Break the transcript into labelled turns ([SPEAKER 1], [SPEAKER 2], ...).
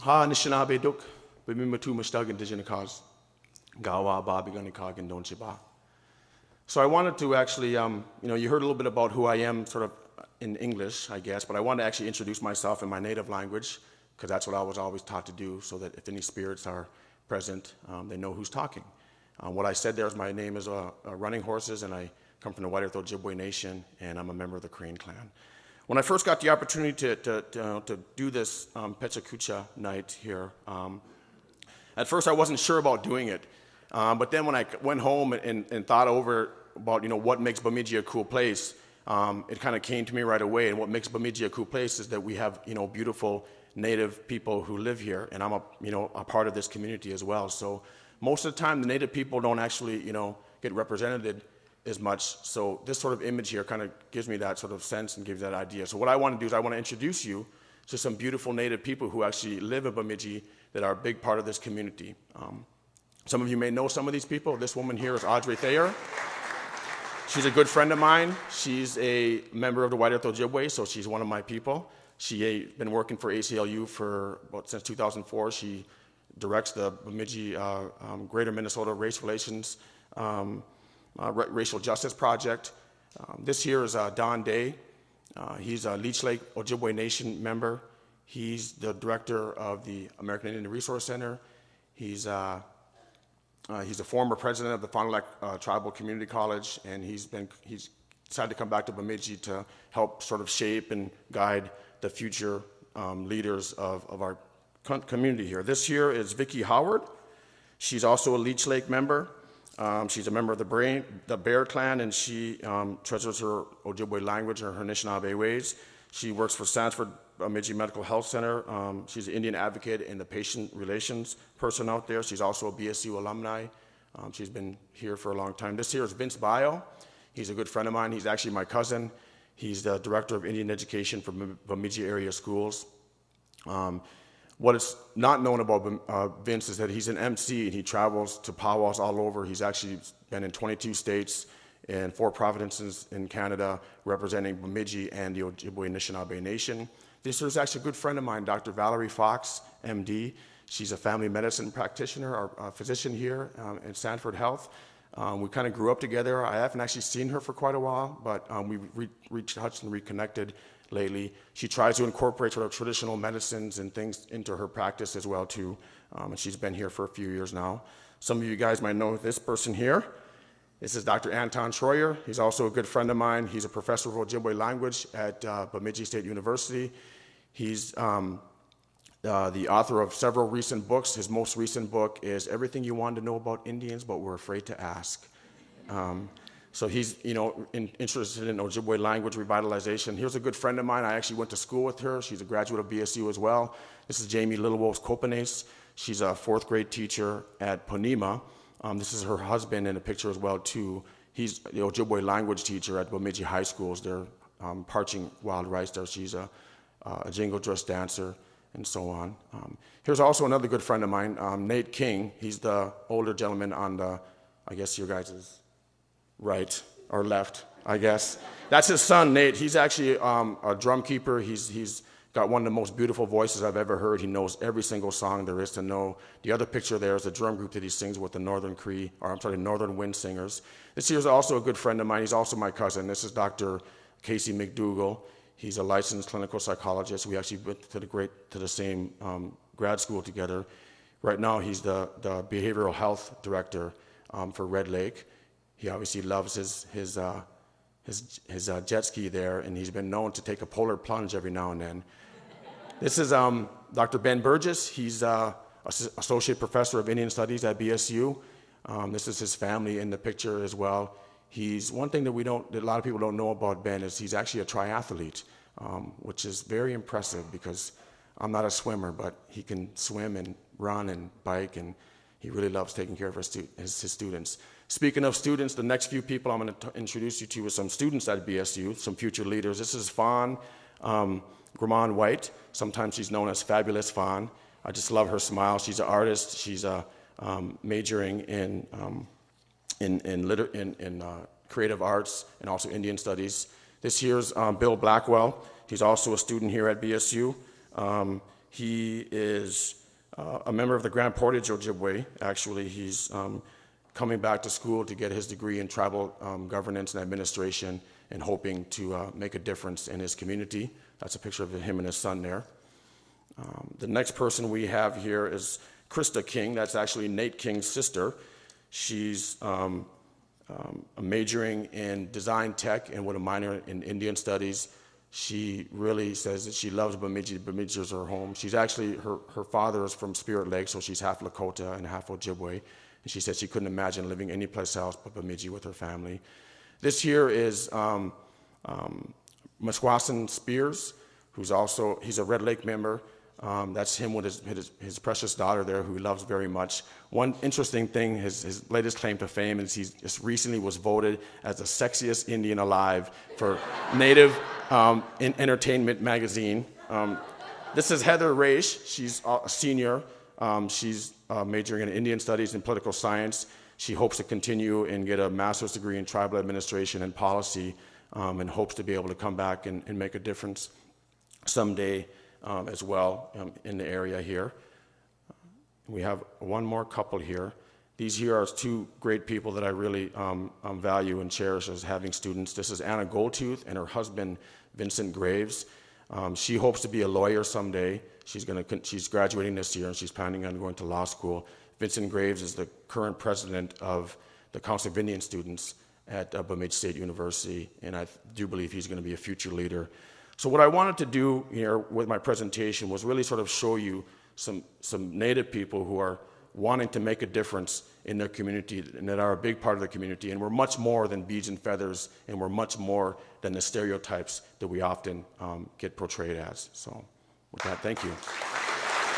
[SPEAKER 1] Anishinaabewaki, Bemidjigamaag, Gawa, Babiganikag, and Donchiba. So I wanted to actually, you heard a little bit about who I am sort of in English, I guess, but I wanted to actually introduce myself in my native language, because that's what I was always taught to do, so that if any spirits are present, they know who's talking. What I said there is my name is Running Horses, and I come from the White Earth Ojibwe Nation, and I'm a member of the Crane Clan. When I first got the opportunity to do this Pecha Kucha night here, at first I wasn't sure about doing it, but then when I went home and thought over about what makes Bemidji a cool place, it kind of came to me right away. And what makes Bemidji a cool place is that we have beautiful Native people who live here, and I'm a part of this community as well. So most of the time, the Native people don't actually get represented as much. So this sort of image here kind of gives me that sort of sense and gives that idea. So what I want to do is I want to introduce you to some beautiful Native people who actually live in Bemidji that are a big part of this community. Some of you may know some of these people. This woman here is Audrey Thayer. She's a good friend of mine. She's a member of the White Earth Ojibwe, so she's one of my people. She's been working for ACLU since 2004. She directs the Bemidji Greater Minnesota Race Relations Racial Justice Project. This year is Don Day. He's a Leech Lake Ojibwe Nation member. He's the director of the American Indian Resource Center. He's a former president of the Fond du Lac Tribal Community College, and he's decided to come back to Bemidji to help sort of shape and guide the future leaders of our community here. This year is Vicki Howard. She's also a Leech Lake member. She's a member of the Bear Clan, and she treasures her Ojibwe language and her Anishinaabe ways. She works for Sanford Bemidji Medical Health Center. She's an Indian advocate and the patient relations person out there. She's also a BSU alumni. She's been here for a long time. This year is Vince Bio. He's a good friend of mine. He's actually my cousin. He's the director of Indian education for Bemidji area schools. What is not known about Vince is that he's an MC, and he travels to powwows all over. He's actually been in 22 states and 4 provinces in Canada, representing Bemidji and the Ojibwe Anishinaabe Nation. This is actually a good friend of mine, Dr. Valerie Fox, MD. She's a family medicine practitioner, or physician here at Sanford Health. We kind of grew up together. I haven't actually seen her for quite a while, but we reached out and reconnected lately. She tries to incorporate sort of traditional medicines and things into her practice as well too, and she's been here for a few years now. Some of you guys might know this person here. This is Dr. Anton Schroyer. He's also a good friend of mine. He's a professor of Ojibwe language at Bemidji State University. He's the author of several recent books. His most recent book is Everything You Wanted to Know About Indians But Were Afraid to Ask. So he's, interested in Ojibwe language revitalization. Here's a good friend of mine. I actually went to school with her. She's a graduate of BSU as well. This is Jamie Littlewolves-Kopanes. She's a 4th grade teacher at Ponema. This is her husband in a picture as well too. He's the Ojibwe language teacher at Bemidji High Schools. They're parching wild rice there. She's a jingle dress dancer and so on. Here's also another good friend of mine, Nate King. He's the older gentleman on the, I guess your guys' right or left, I guess. That's his son, Nate. He's actually a drum keeper. He's got one of the most beautiful voices I've ever heard. He knows every single song there is to know. The other picture there is a drum group that he sings with the Northern Wind Singers. This here's also a good friend of mine. He's also my cousin. This is Dr. Casey McDougall. He's a licensed clinical psychologist. We actually went to the same grad school together. Right now, he's the behavioral health director for Red Lake. He obviously loves his jet ski there, and he's been known to take a polar plunge every now and then. This is Dr. Ben Burgess. He's associate professor of Indian Studies at BSU. This is his family in the picture as well. He's one thing that a lot of people don't know about Ben is he's actually a triathlete, which is very impressive because I'm not a swimmer, but he can swim and run and bike, and he really loves taking care of his students. Speaking of students, the next few people I'm going to introduce you to are some students at BSU, some future leaders. This is Fawn Gramon White. Sometimes she's known as Fabulous Fawn. I just love her smile. She's an artist. She's majoring in creative arts and also Indian studies. This year's Bill Blackwell. He's also a student here at BSU. He is a member of the Grand Portage Ojibwe. Actually, he's coming back to school to get his degree in tribal governance and administration and hoping to make a difference in his community. That's a picture of him and his son there. The next person we have here is Krista King. That's actually Nate King's sister. She's majoring in design tech and with a minor in Indian studies. She really says that she loves Bemidji. Bemidji is her home. She's actually, her father is from Spirit Lake, so she's half Lakota and half Ojibwe. And she said she couldn't imagine living anyplace else but Bemidji with her family. This here is Meswasan Spears, who's also, he's a Red Lake member. That's him with his precious daughter there, who he loves very much. One interesting thing, his latest claim to fame is he just recently was voted as the sexiest Indian alive for Native Entertainment magazine. This is Heather Raish. She's a senior. She's majoring in Indian studies and political science. She hopes to continue and get a master's degree in tribal administration and policy, and hopes to be able to come back and make a difference someday as well in the area here. We have one more couple here. These here are two great people that I really value and cherish as having students. This is Anna Goldtooth and her husband, Vincent Graves. She hopes to be a lawyer someday. She's graduating this year and she's planning on going to law school. Vincent Graves is the current president of the Council of Indian Students at Bemidji State University, and I do believe he's going to be a future leader. So what I wanted to do here with my presentation was really sort of show you some Native people who are wanting to make a difference in their community and that are a big part of the community, and we're much more than beads and feathers, and we're much more than the stereotypes that we often get portrayed as. So with that, thank you.